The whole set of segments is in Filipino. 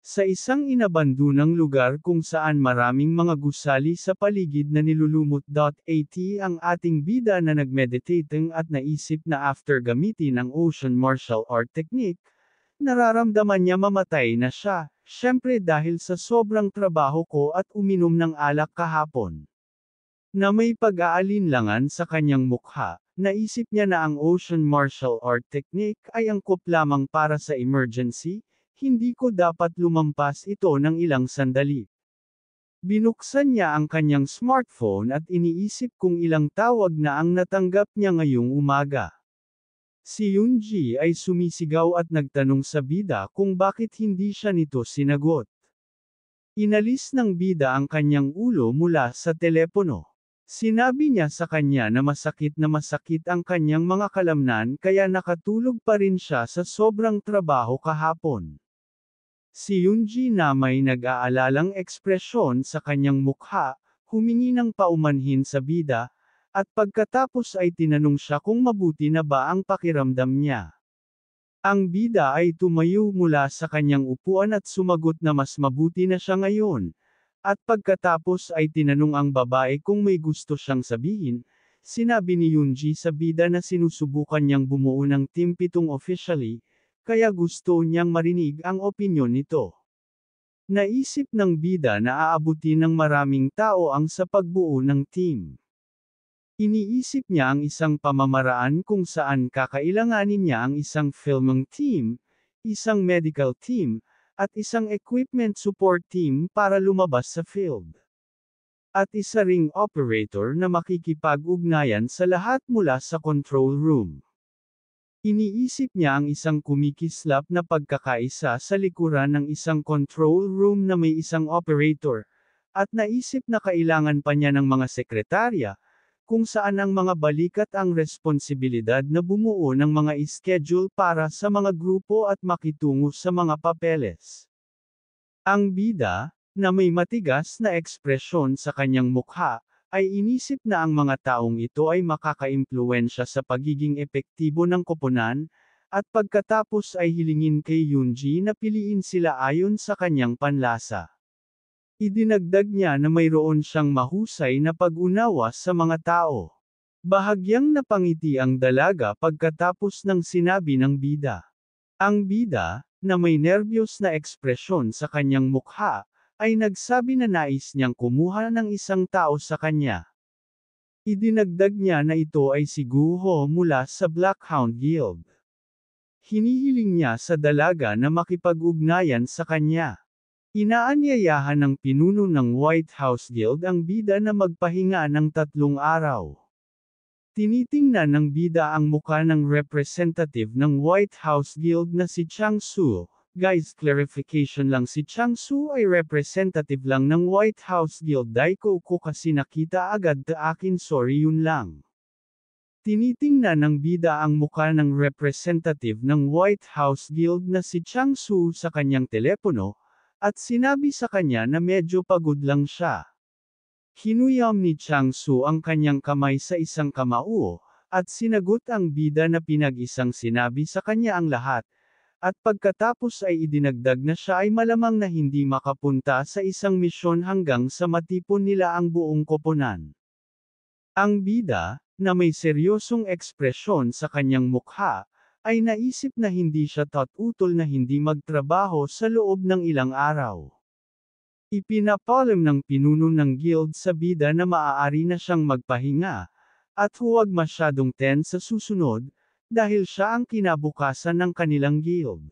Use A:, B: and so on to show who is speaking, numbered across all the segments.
A: Sa isang inabandonang lugar kung saan maraming mga gusali sa paligid na nilulumot.at ang ating bida na nagmeditating at naisip na after gamitin ang ocean martial art technique, nararamdaman niya mamatay na siya, syempre dahil sa sobrang trabaho ko at uminom ng alak kahapon. Na may pag-aalinlangan sa kanyang mukha, naisip niya na ang ocean martial art technique ay angkop lamang para sa emergency, hindi ko dapat lumampas ito ng ilang sandali. Binuksan niya ang kanyang smartphone at iniisip kung ilang tawag na ang natanggap niya ngayong umaga. Si Yoonji ay sumisigaw at nagtanong sa bida kung bakit hindi siya nito sinagot. Inalis ng bida ang kanyang ulo mula sa telepono. Sinabi niya sa kanya na masakit ang kanyang mga kalamnan kaya nakatulog pa rin siya sa sobrang trabaho kahapon. Si Yoonji na may nag-aalalang ekspresyon sa kanyang mukha, humingi ng paumanhin sa bida, at pagkatapos ay tinanong siya kung mabuti na ba ang pakiramdam niya. Ang bida ay tumayo mula sa kanyang upuan at sumagot na mas mabuti na siya ngayon. At pagkatapos ay tinanong ang babae kung may gusto siyang sabihin, sinabi ni Yoonji sa bida na sinusubukan niyang bumuo ng team 7 officially, kaya gusto niyang marinig ang opinyon nito. Naisip ng bida na aabutin ng maraming tao ang sa pagbuo ng team. Iniisip niya ang isang pamamaraan kung saan kakailanganin niya ang isang filming team, isang medical team, at isang equipment support team para lumabas sa field. At isa ring operator na makikipag-ugnayan sa lahat mula sa control room. Iniisip niya ang isang kumikislap na pagkakaisa sa likuran ng isang control room na may isang operator, at naisip na kailangan pa niya ng mga sekretarya, kung saan ang mga balikat ang responsibilidad na bumuo ng mga schedule para sa mga grupo at makitungo sa mga papeles. Ang bida, na may matigas na ekspresyon sa kanyang mukha, ay inisip na ang mga taong ito ay makakaimpluwensya sa pagiging epektibo ng koponan, at pagkatapos ay hilingin kay Yoonji na piliin sila ayon sa kanyang panlasa. Idinagdag niya na mayroon siyang mahusay na pag-unawa sa mga tao. Bahagyang napangiti ang dalaga pagkatapos ng sinabi ng bida. Ang bida, na may nerbiyos na ekspresyon sa kanyang mukha, ay nagsabi na nais niyang kumuha ng isang tao sa kanya. Idinagdag niya na ito ay si Guho mula sa Blackhound Guild. Hinihiling niya sa dalaga na makipag-ugnayan sa kanya. Inaanyayahan ng pinuno ng White House Guild ang bida na magpahinga ng 3 araw. Tinitingnan ng bida ang muka ng representative ng White House Guild na si Chang-soo. Guys, clarification lang, si Chang-soo ay representative lang ng White House Guild. Ko kasi nakita agad ta akin, sorry, yun lang. Tinitingnan ng bida ang muka ng representative ng White House Guild na si Chang-soo sa kanyang telepono, at sinabi sa kanya na medyo pagod lang siya. Hinuyam ni Chang-soo ang kanyang kamay sa isang kamao, at sinagot ang bida na pinag-isang sinabi sa kanya ang lahat. At pagkatapos ay idinagdag na siya ay malamang na hindi makapunta sa isang misyon hanggang sa matipon nila ang buong koponan. Ang bida, na may seryosong ekspresyon sa kanyang mukha, ay naisip na hindi siya tutol na hindi magtrabaho sa loob ng ilang araw. Ipinapalam ng pinuno ng guild sa bida na maaari na siyang magpahinga, at huwag masyadong tense sa susunod, dahil siya ang kinabukasan ng kanilang guild.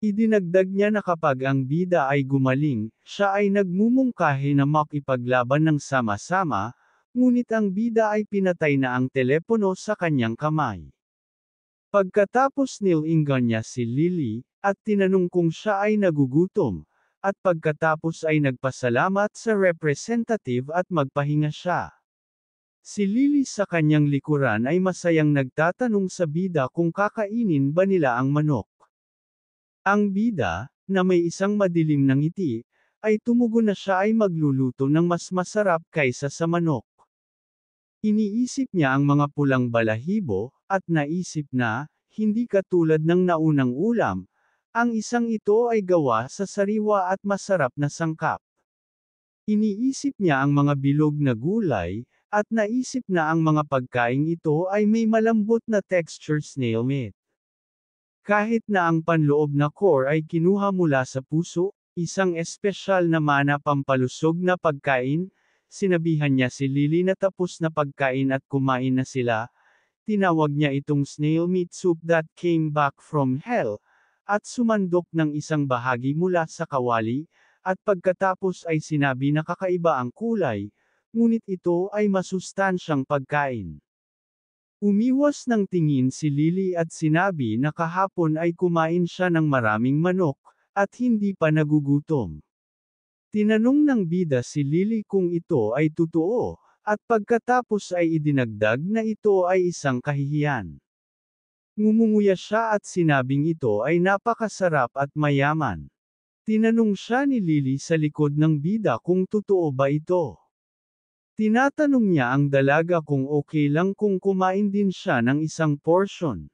A: Idinagdag niya na kapag ang bida ay gumaling, siya ay nagmumungkahi na makipaglaban ng sama-sama, ngunit ang bida ay pinatay na ang telepono sa kanyang kamay. Pagkatapos nilinggan niya si Lily, at tinanong kung siya ay nagugutom, at pagkatapos ay nagpasalamat sa representative at magpahinga siya. Si Lily sa kanyang likuran ay masayang nagtatanong sa bida kung kakainin ba nila ang manok. Ang bida, na may isang madilim na ngiti, ay tumugon na siya ay magluluto ng mas masarap kaysa sa manok. Iniisip niya ang mga pulang balahibo, at naisip na, hindi katulad ng naunang ulam, Ang isang ito ay gawa sa sariwa at masarap na sangkap. Iniisip niya ang mga bilog na gulay, at naisip na ang mga pagkaing ito ay may malambot na texture snail meat. Kahit na ang panloob na core ay kinuha mula sa puso, isang espesyal na mana pampalusog na pagkain, sinabihan niya si Lily na tapos na pagkain at kumain na sila, tinawag niya itong snail meat soup that came back from hell, at sumandok ng isang bahagi mula sa kawali, at pagkatapos ay sinabi na kakaiba ang kulay, ngunit ito ay masustansyang pagkain. Umiwas ng tingin si Lily at sinabi na kahapon ay kumain siya ng maraming manok, at hindi pa nagugutom. Tinanong ng bida si Lily kung ito ay totoo, at pagkatapos ay idinagdag na ito ay isang kahihiyan. Ngumunguya siya at sinabing ito ay napakasarap at mayaman. Tinanong siya ni Lily sa likod ng bida kung totoo ba ito. Tinatanong niya ang dalaga kung okay lang kung kumain din siya ng isang portion.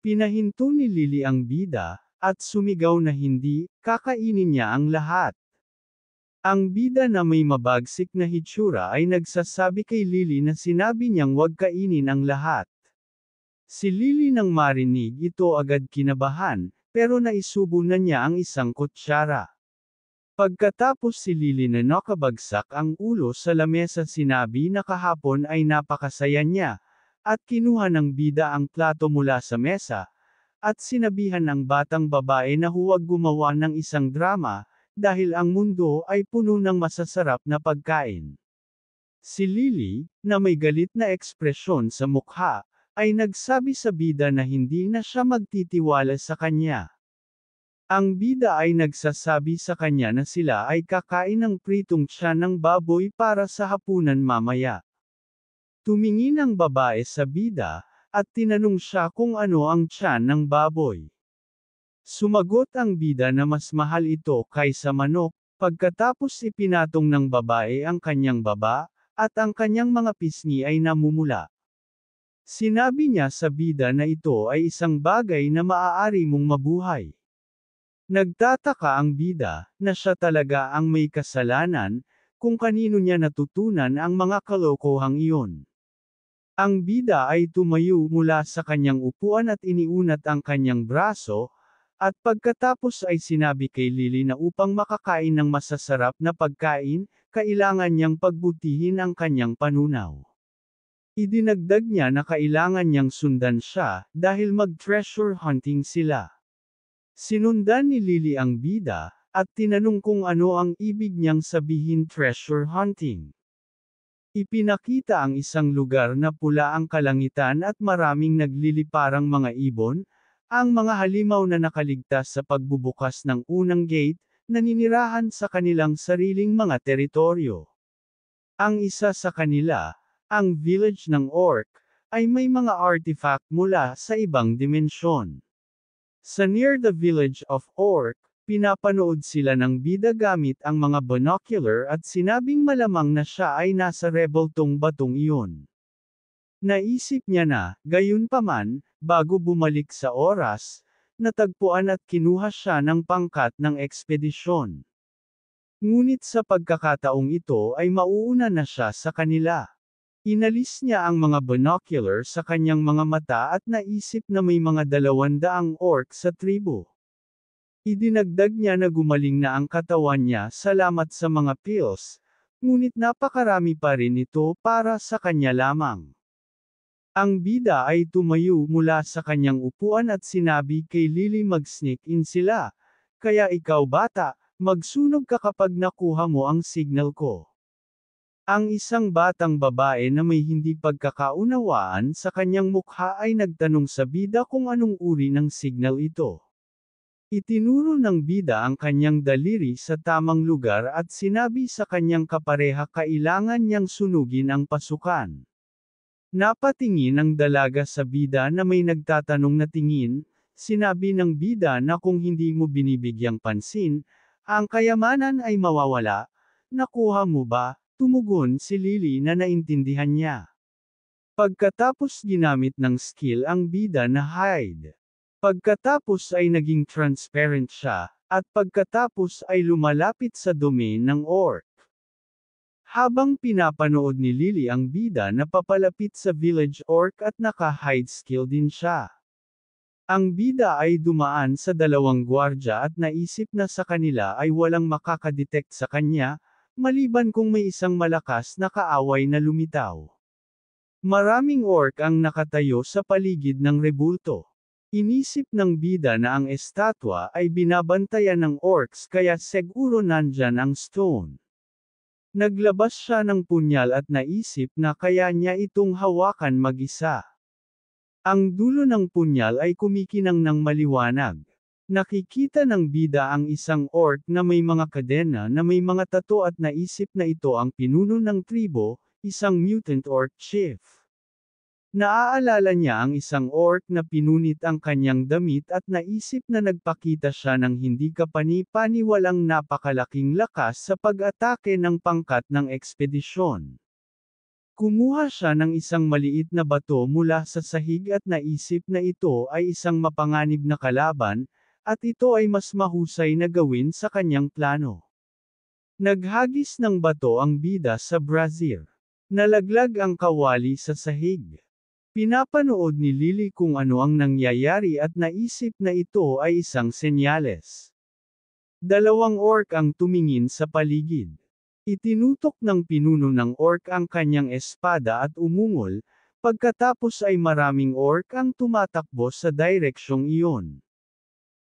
A: Pinahinto ni Lily ang bida, at sumigaw na hindi, kakainin niya ang lahat. Ang bida na may mabagsik na hitsura ay nagsasabi kay Lily na sinabi niyang huwag kainin ang lahat. Si Lily nang marinig ito agad kinabahan, pero naisubo na niya ang isang kutsara. Pagkatapos si Lily na nakabagsak ang ulo sa lamesa sinabi na kahapon ay napakasaya niya, at kinuha ng bida ang plato mula sa mesa, at sinabihan ang batang babae na huwag gumawa ng isang drama, dahil ang mundo ay puno ng masasarap na pagkain. Si Lily, na may galit na ekspresyon sa mukha, ay nagsabi sa bida na hindi na siya magtitiwala sa kanya. Ang bida ay nagsasabi sa kanya na sila ay kakain ng pritong tiyan ng baboy para sa hapunan mamaya. Tumingin ang babae sa bida, at tinanong siya kung ano ang tiyan ng baboy. Sumagot ang bida na mas mahal ito kaysa manok, pagkatapos ipinatong ng babae ang kanyang baba, at ang kanyang mga pisngi ay namumula. Sinabi niya sa bida na ito ay isang bagay na maaari mong mabuhay. Nagtataka ang bida, na siya talaga ang may kasalanan, kung kanino niya natutunan ang mga kalokohang iyon. Ang bida ay tumayo mula sa kanyang upuan at iniunat ang kanyang braso, at pagkatapos ay sinabi kay Lily na upang makakain ng masasarap na pagkain, kailangan niyang pagbutihin ang kanyang panunaw. Idinagdag niya na kailangan niyang sundan siya, dahil mag-treasure hunting sila. Sinundan ni Lily ang bida, at tinanong kung ano ang ibig niyang sabihin treasure hunting. Ipinakita ang isang lugar na pula ang kalangitan at maraming nagliliparang mga ibon, ang mga halimaw na nakaligtas sa pagbubukas ng unang gate, naninirahan sa kanilang sariling mga teritoryo. Ang isa sa kanila, ang village ng orc, ay may mga artifact mula sa ibang dimensyon. Sa near the village of Orc, pinapanood sila ng bida gamit ang mga binocular at sinabing malamang na siya ay nasa rebeltong batong iyon. Naisip niya na, gayunpaman, bago bumalik sa oras, natagpuan at kinuha siya ng pangkat ng ekspedisyon. Ngunit sa pagkakataong ito ay mauuna na siya sa kanila. Inalis niya ang mga binocular sa kanyang mga mata at naisip na may mga 200 orc sa tribo. Idinagdag niya na gumaling na ang katawan niya salamat sa mga pills, ngunit napakarami pa rin ito para sa kanya lamang. Ang bida ay tumayo mula sa kanyang upuan at sinabi kay Lily mag-sneak in sila, kaya ikaw bata, magsunog ka kapag nakuha mo ang signal ko. Ang isang batang babae na may hindi pagkakaunawaan sa kanyang mukha ay nagtanong sa bida kung anong uri ng signal ito. Itinuro ng bida ang kanyang daliri sa tamang lugar at sinabi sa kanyang kapareha kailangan niyang sunugin ang pasukan. Napatingin ang dalaga sa bida na may nagtatanong na tingin, sinabi ng bida na kung hindi mo binibigyang pansin, ang kayamanan ay mawawala. Nakuha mo ba? Tumugon si Lily na naintindihan niya. Pagkatapos ginamit ng skill ang bida na hide. Pagkatapos ay naging transparent siya, at pagkatapos ay lumalapit sa domain ng orc. Habang pinapanood ni Lily ang bida na papalapit sa village orc at naka-hide skill din siya. Ang bida ay dumaan sa dalawang gwardya at naisip na sa kanila ay walang makakadetect sa kanya, maliban kung may isang malakas na kaaway na lumitaw. Maraming orc ang nakatayo sa paligid ng rebulto. Inisip ng bida na ang estatwa ay binabantayan ng orcs kaya siguro nandyan ang stone. Naglabas siya ng punyal at naisip na kaya niya itong hawakan mag-isa. Ang dulo ng punyal ay kumikinang ng maliwanag. Nakikita ng bida ang isang orc na may mga kadena na may mga tato at naisip na ito ang pinuno ng tribo, isang mutant orc chief. Naaalala niya ang isang orc na pinunit ang kanyang damit at naisip na nagpakita siya ng hindi kapani-paniwalang napakalaking lakas sa pag-atake ng pangkat ng ekspedisyon. Kumuha siya ng isang maliit na bato mula sa sahig at naisip na ito ay isang mapanganib na kalaban, at ito ay mas mahusay na gawin sa kanyang plano. Naghagis ng bato ang bida sa brazier. Nalaglag ang kawali sa sahig. Pinapanood ni Lily kung ano ang nangyayari at naisip na ito ay isang senyales. Dalawang orc ang tumingin sa paligid. Itinutok ng pinuno ng orc ang kanyang espada at umungol, pagkatapos ay maraming orc ang tumatakbo sa direksyong iyon.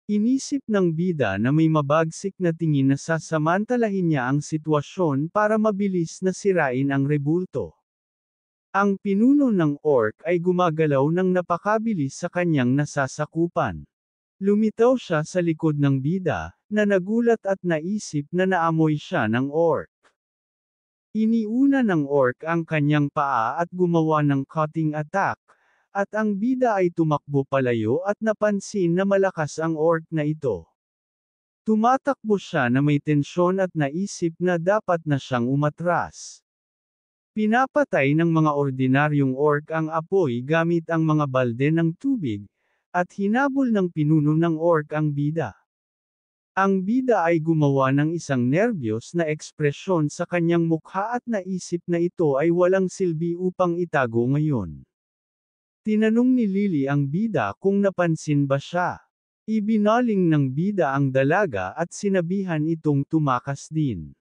A: Inisip ng bida na may mabagsik na tingin na sasamantalahin niya ang sitwasyon para mabilis na sirain ang rebulto. Ang pinuno ng orc ay gumagalaw ng napakabilis sa kanyang nasasakupan. Lumitaw siya sa likod ng bida, na nagulat at naisip na naamoy siya ng orc. Iniuna ng orc ang kanyang paa at gumawa ng cutting attack, at ang bida ay tumakbo palayo at napansin na malakas ang orc na ito. Tumatakbo siya na may tensyon at naisip na dapat na siyang umatras. Pinapatay ng mga ordinaryong orc ang apoy gamit ang mga balde ng tubig, at hinabol ng pinuno ng orc ang bida. Ang bida ay gumawa ng isang nerbiyos na ekspresyon sa kanyang mukha at naisip na ito ay walang silbi upang itago ngayon. Tinanong ni Lily ang bida kung napansin ba siya. Ibinaling ng bida ang dalaga at sinabihan itong tumakas din.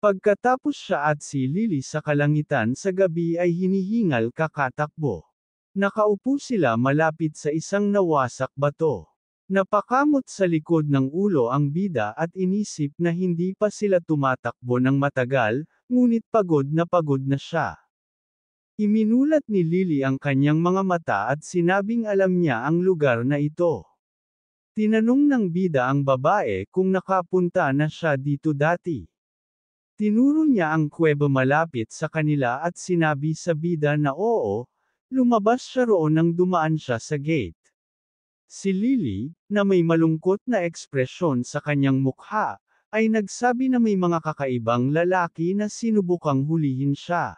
A: Pagkatapos siya at si Lily sa kalangitan sa gabi ay hinihingal kakatakbo. Nakaupo sila malapit sa isang nawasak bato. Napakamot sa likod ng ulo ang bida at inisip na hindi pa sila tumatakbo ng matagal, ngunit pagod na siya. Iminulat ni Lily ang kanyang mga mata at sinabing alam niya ang lugar na ito. Tinanong ng bida ang babae kung nakapunta na siya dito dati. Tinuro niya ang kuweba malapit sa kanila at sinabi sa bida na oo, lumabas siya roon nang dumaan siya sa gate. Si Lily, na may malungkot na ekspresyon sa kanyang mukha, ay nagsabi na may mga kakaibang lalaki na sinubukang hulihin siya.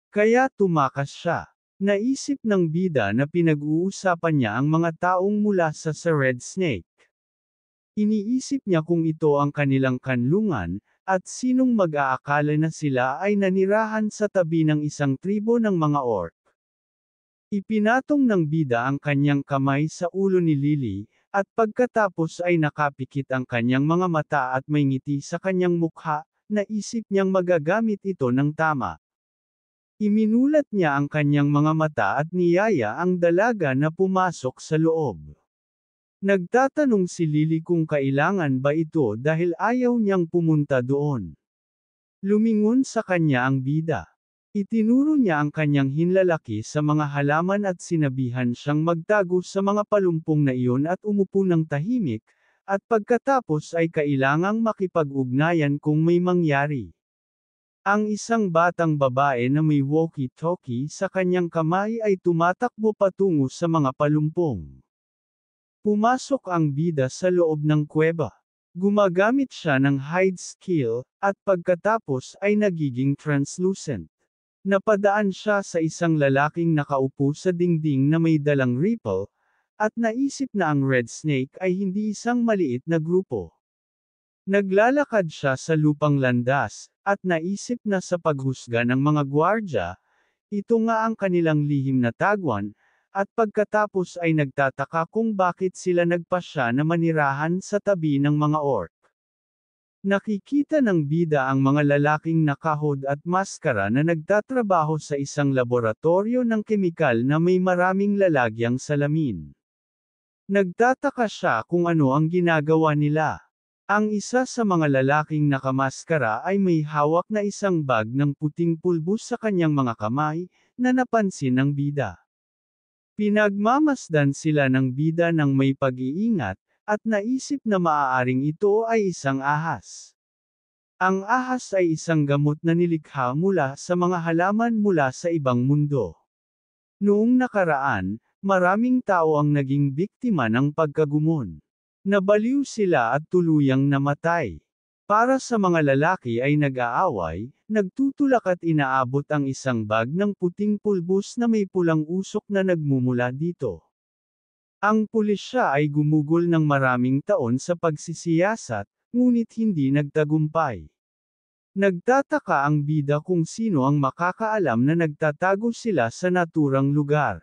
A: Kaya tumakas siya. Naisip ng bida na pinag-uusapan niya ang mga taong mula sa Red Snake. Iniisip niya kung ito ang kanilang kanlungan, at sinong mag-aakala na sila ay nanirahan sa tabi ng isang tribo ng mga orc. Ipinatong ng bida ang kanyang kamay sa ulo ni Lily, at pagkatapos ay nakapikit ang kanyang mga mata at may ngiti sa kanyang mukha, naisip niyang magagamit ito ng tama. Iminulat niya ang kanyang mga mata at niyaya ang dalaga na pumasok sa loob. Nagtatanong si Lily kung kailangan ba ito dahil ayaw niyang pumunta doon. Lumingon sa kanya ang bida. Itinuro niya ang kanyang hinlalaki sa mga halaman at sinabihan siyang magtago sa mga palumpong na iyon at umupo ng tahimik, at pagkatapos ay kailangang makipag-ugnayan kung may mangyari. Ang isang batang babae na may walkie-talkie sa kanyang kamay ay tumatakbo patungo sa mga palumpong. Pumasok ang bida sa loob ng kuweba. Gumagamit siya ng hide skill, at pagkatapos ay nagiging translucent. Napadaan siya sa isang lalaking nakaupo sa dingding na may dalang ripple, at naisip na ang Red Snake ay hindi isang maliit na grupo. Naglalakad siya sa lupang landas, at naisip na sa paghusga ng mga gwardya, ito nga ang kanilang lihim na tagwan, at pagkatapos ay nagtataka kung bakit sila nagpasya na manirahan sa tabi ng mga orc. Nakikita ng bida ang mga lalaking nakahod at maskara na nagtatrabaho sa isang laboratorio ng kemikal na may maraming lalagyang salamin. Nagtataka siya kung ano ang ginagawa nila. Ang isa sa mga lalaking nakamaskara ay may hawak na isang bag ng puting pulbos sa kanyang mga kamay, na napansin ng bida. Pinagmamasdan sila ng bida ng may pag-iingat, at naisip na maaaring ito ay isang ahas. Ang ahas ay isang gamot na nilikha mula sa mga halaman mula sa ibang mundo. Noong nakaraan, maraming tao ang naging biktima ng pagkagumon. Nabaliw sila at tuluyang namatay. Para sa mga lalaki ay nag-aaway, nagtutulak at inaabot ang isang bag ng puting pulbos na may pulang usok na nagmumula dito. Ang pulisya ay gumugol ng maraming taon sa pagsisiyasat, ngunit hindi nagtagumpay. Nagtataka ang bida kung sino ang makakaalam na nagtatago sila sa naturang lugar.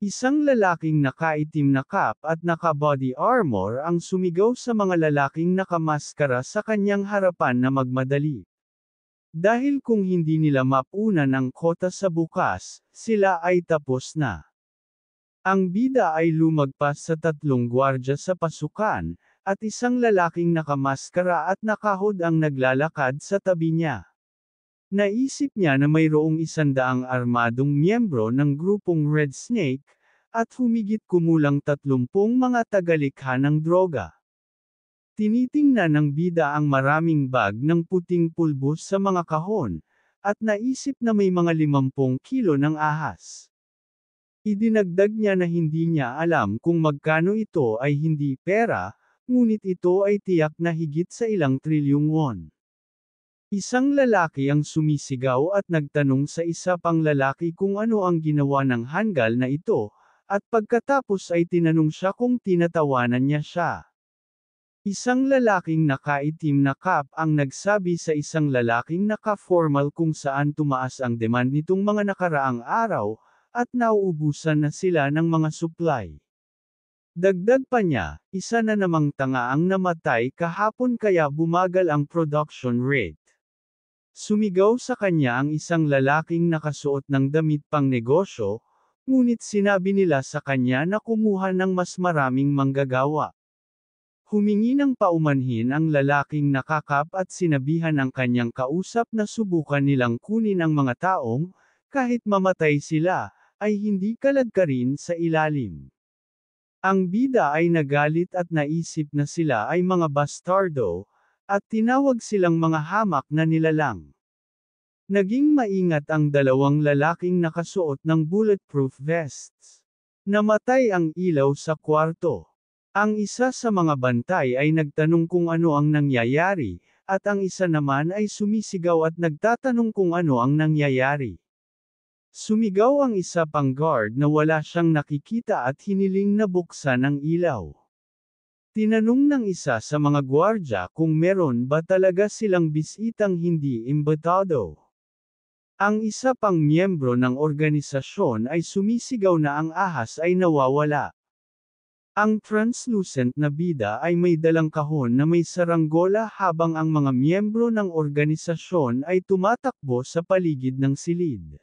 A: Isang lalaking nakaitim na cap at naka-body armor ang sumigaw sa mga lalaking nakamaskara sa kanyang harapan na magmadali. Dahil kung hindi nila mapunan ang kota sa bukas, sila ay tapos na. Ang bida ay lumagpas sa 3 gwardya sa pasukan, at isang lalaking nakamaskara at nakahod ang naglalakad sa tabi niya. Naisip niya na mayroong 100 armadong miyembro ng grupong Red Snake, at humigit kumulang 30 mga tagalikha ng droga. Tinitingnan ng bida ang maraming bag ng puting pulbos sa mga kahon, at naisip na may mga 50 kilo ng ahas. Idinagdag niya na hindi niya alam kung magkano ito ay hindi pera, ngunit ito ay tiyak na higit sa ilang trilyong won. Isang lalaki ang sumisigaw at nagtanong sa isa pang lalaki kung ano ang ginawa ng hanggal na ito, at pagkatapos ay tinanong siya kung tinatawanan niya siya. Isang lalaking nakaitim na cap ang nagsabi sa isang lalaking naka-formal kung saan tumaas ang demand nitong mga nakaraang araw, at nauubusan na sila ng mga supply. Dagdag pa niya, isa na namang tanga ang namatay kahapon kaya bumagal ang production rate. Sumigaw sa kanya ang isang lalaking nakasuot ng damit pang negosyo, ngunit sinabi nila sa kanya na kumuha ng mas maraming manggagawa. Humingi ng paumanhin ang lalaking nakakap at sinabihan ang kanyang kausap na subukan nilang kunin ang mga taong, kahit mamatay sila, ay hindi kaladkarin sa ilalim. Ang bida ay nagalit at naisip na sila ay mga bastardo, at tinawag silang mga hamak na nilalang. Naging maingat ang 2 lalaking nakasuot ng bulletproof vests. Namatay ang ilaw sa kwarto. Ang isa sa mga bantay ay nagtanong kung ano ang nangyayari, at ang isa naman ay sumisigaw at nagtatanong kung ano ang nangyayari. Sumigaw ang isa pang guard na wala siyang nakikita at hiniling na buksan ang ilaw. Tinanong ng isa sa mga gwardya kung meron ba talaga silang bisitang hindi imbitado. Ang isa pang miyembro ng organisasyon ay sumisigaw na ang ahas ay nawawala. Ang translucent na bida ay may dalang kahon na may saranggola habang ang mga miyembro ng organisasyon ay tumatakbo sa paligid ng silid.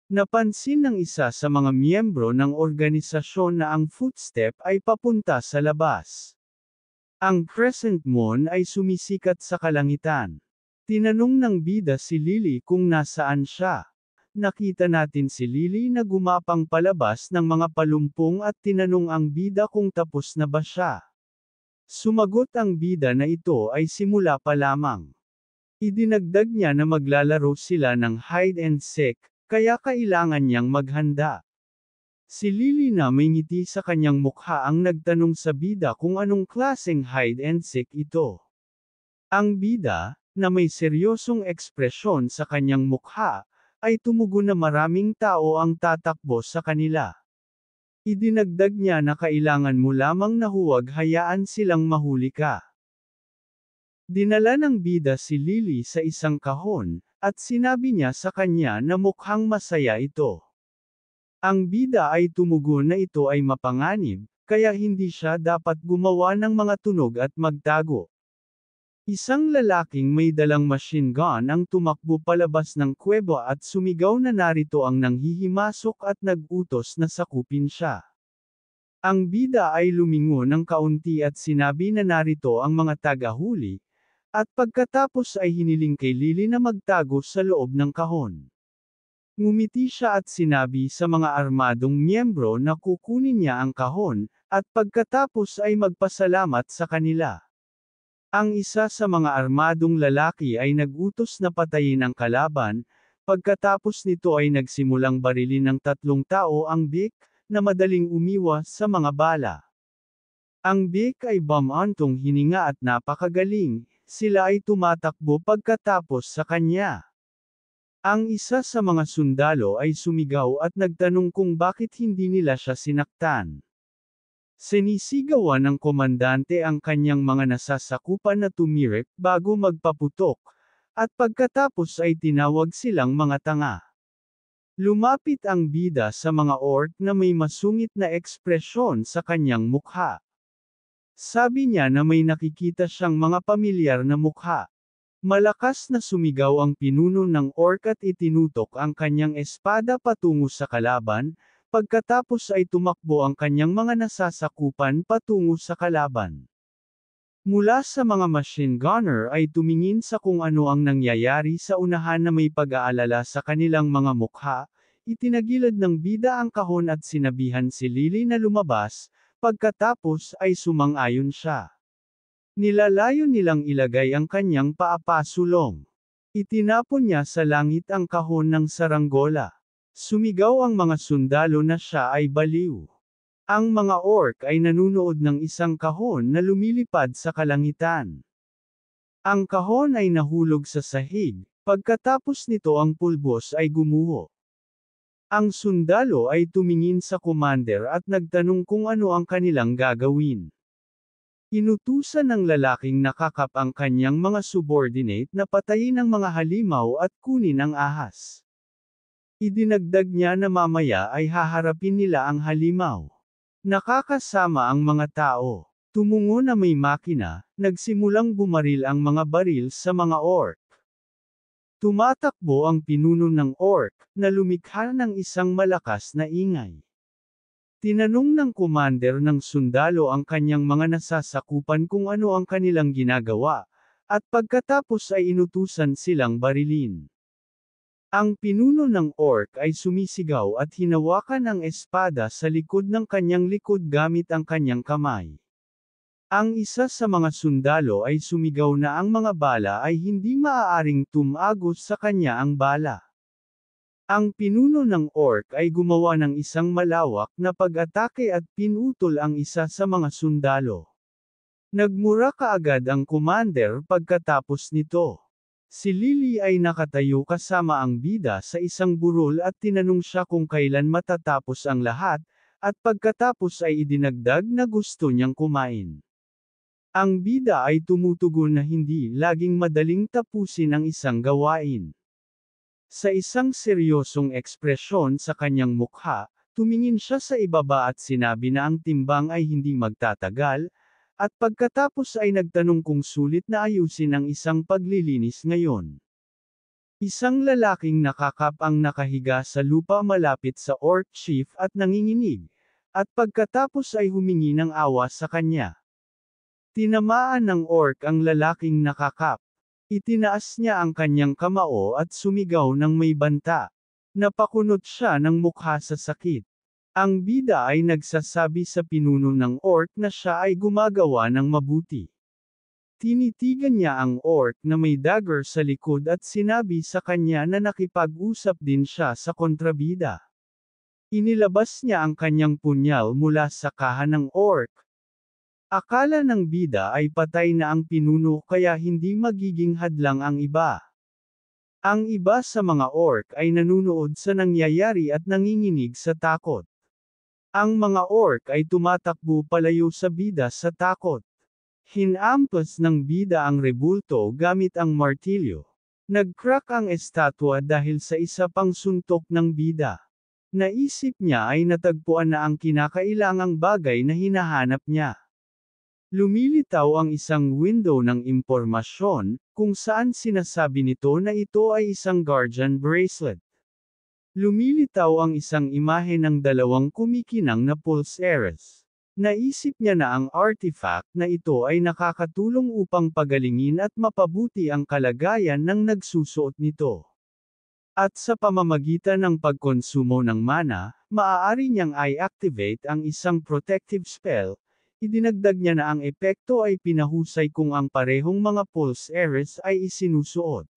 A: Napansin ng isa sa mga miyembro ng organisasyon na ang footstep ay papunta sa labas. Ang crescent moon ay sumisikat sa kalangitan. Tinanong ng bida si Lily kung nasaan siya. Nakita natin si Lily na gumapang palabas ng mga palumpong at tinanong ang bida kung tapos na ba siya. Sumagot ang bida na ito ay simula pa lamang. Idinagdag niya na maglalaro sila ng hide and seek, kaya kailangan niyang maghanda. Si Lily na may ngiti sa kanyang mukha ang nagtanong sa bida kung anong klaseng hide and seek ito. Ang bida, na may seryosong ekspresyon sa kanyang mukha, ay tumugon na maraming tao ang tatakbo sa kanila. Idinagdag niya na kailangan mo lamang na huwag hayaan silang mahuli ka. Dinala ng bida si Lily sa isang kahon, at sinabi niya sa kanya na mukhang masaya ito. Ang bida ay tumugon na ito ay mapanganib, kaya hindi siya dapat gumawa ng mga tunog at magtago. Isang lalaking may dalang machine gun ang tumakbo palabas ng kuweba at sumigaw na narito ang nanghihimasok at nag-utos na sakupin siya. Ang bida ay lumingon ng kaunti at sinabi na narito ang mga tagahuli, at pagkatapos ay hiniling kay Lily na magtago sa loob ng kahon. Ngumiti siya at sinabi sa mga armadong miyembro na kukunin niya ang kahon, at pagkatapos ay magpasalamat sa kanila. Ang isa sa mga armadong lalaki ay nag-utos na patayin ang kalaban, pagkatapos nito ay nagsimulang barilin ng 3 tao ang Bic, na madaling umiwas sa mga bala. Ang Bic ay bumantong hininga at napakagaling, sila ay tumatakbo pagkatapos sa kanya. Ang isa sa mga sundalo ay sumigaw at nagtanong kung bakit hindi nila siya sinaktan. Sinisigawan ng komandante ang kanyang mga nasasakupan na tumirek bago magpaputok, at pagkatapos ay tinawag silang mga tanga. Lumapit ang bida sa mga orc na may masungit na ekspresyon sa kanyang mukha. Sabi niya na may nakikita siyang mga pamilyar na mukha. Malakas na sumigaw ang pinuno ng orc at itinutok ang kanyang espada patungo sa kalaban, pagkatapos ay tumakbo ang kanyang mga nasasakupan patungo sa kalaban. Mula sa mga machine gunner ay tumingin sa kung ano ang nangyayari sa unahan na may pag-aalala sa kanilang mga mukha, itinagilid ng bida ang kahon at sinabihan si Lily na lumabas, pagkatapos ay sumang-ayon siya. Nilalayo nilang ilagay ang kanyang paapasulong. Itinapon niya sa langit ang kahon ng saranggola. Sumigaw ang mga sundalo na siya ay baliw. Ang mga orc ay nanunood ng isang kahon na lumilipad sa kalangitan. Ang kahon ay nahulog sa sahig, pagkatapos nito ang pulbos ay gumuho. Ang sundalo ay tumingin sa commander at nagtanong kung ano ang kanilang gagawin. Inutusan ng lalaking nakakap ang kanyang mga subordinate na patayin ang mga halimaw at kunin ang ahas. Idinagdag niya na mamaya ay haharapin nila ang halimaw. Nakakasama ang mga tao. Tumungo na may makina, nagsimulang bumaril ang mga baril sa mga orc. Tumatakbo ang pinuno ng orc, na lumikha ng isang malakas na ingay. Tinanong ng commander ng sundalo ang kanyang mga nasasakupan kung ano ang kanilang ginagawa, at pagkatapos ay inutusan silang barilin. Ang pinuno ng orc ay sumisigaw at hinawakan ang espada sa likod ng kanyang likod gamit ang kanyang kamay. Ang isa sa mga sundalo ay sumigaw na ang mga bala ay hindi maaaring tumagos sa kanya ang bala. Ang pinuno ng orc ay gumawa ng isang malawak na pag-atake at pinutol ang isa sa mga sundalo. Nagmura kaagad ang commander pagkatapos nito. Si Lily ay nakatayo kasama ang bida sa isang burol at tinanong siya kung kailan matatapos ang lahat, at pagkatapos ay idinagdag na gusto niyang kumain. Ang bida ay tumutugon na hindi laging madaling tapusin ang isang gawain. Sa isang seryosong ekspresyon sa kanyang mukha, tumingin siya sa ibaba at sinabi na ang timbang ay hindi magtatagal, at pagkatapos ay nagtanong kung sulit na ayusin ang isang paglilinis ngayon. Isang lalaking nakakap ang nakahiga sa lupa malapit sa orc chief at nanginginig, at pagkatapos ay humingi ng awa sa kanya. Tinamaan ng orc ang lalaking nakakap. Itinaas niya ang kanyang kamao at sumigaw ng may banta. Napakunot siya ng mukha sa sakit. Ang bida ay nagsasabi sa pinuno ng orc na siya ay gumagawa ng mabuti. Tinitigan niya ang orc na may dagger sa likod at sinabi sa kanya na nakipag-usap din siya sa kontrabida. Inilabas niya ang kanyang punyal mula sa kaha ng orc. Akala ng bida ay patay na ang pinuno kaya hindi magiging hadlang ang iba. Ang iba sa mga orc ay nanunood sa nangyayari at nanginginig sa takot. Ang mga orc ay tumatakbo palayo sa bida sa takot. Hinampas ng bida ang rebulto gamit ang martilyo. Nag-crack ang estatwa dahil sa isa pang suntok ng bida. Naisip niya ay natagpuan na ang kinakailangang bagay na hinahanap niya. Lumilitaw ang isang window ng impormasyon, kung saan sinasabi nito na ito ay isang guardian bracelet. Lumilitaw ang isang imahe ng dalawang kumikinang na pulseres. Naisip niya na ang artifact na ito ay nakakatulong upang pagalingin at mapabuti ang kalagayan ng nagsusuot nito. At sa pamamagitan ng pagkonsumo ng mana, maaari niyang i-activate ang isang protective spell. Idinagdag niya na ang epekto ay pinahusay kung ang parehong mga pulseres ay isinusuot.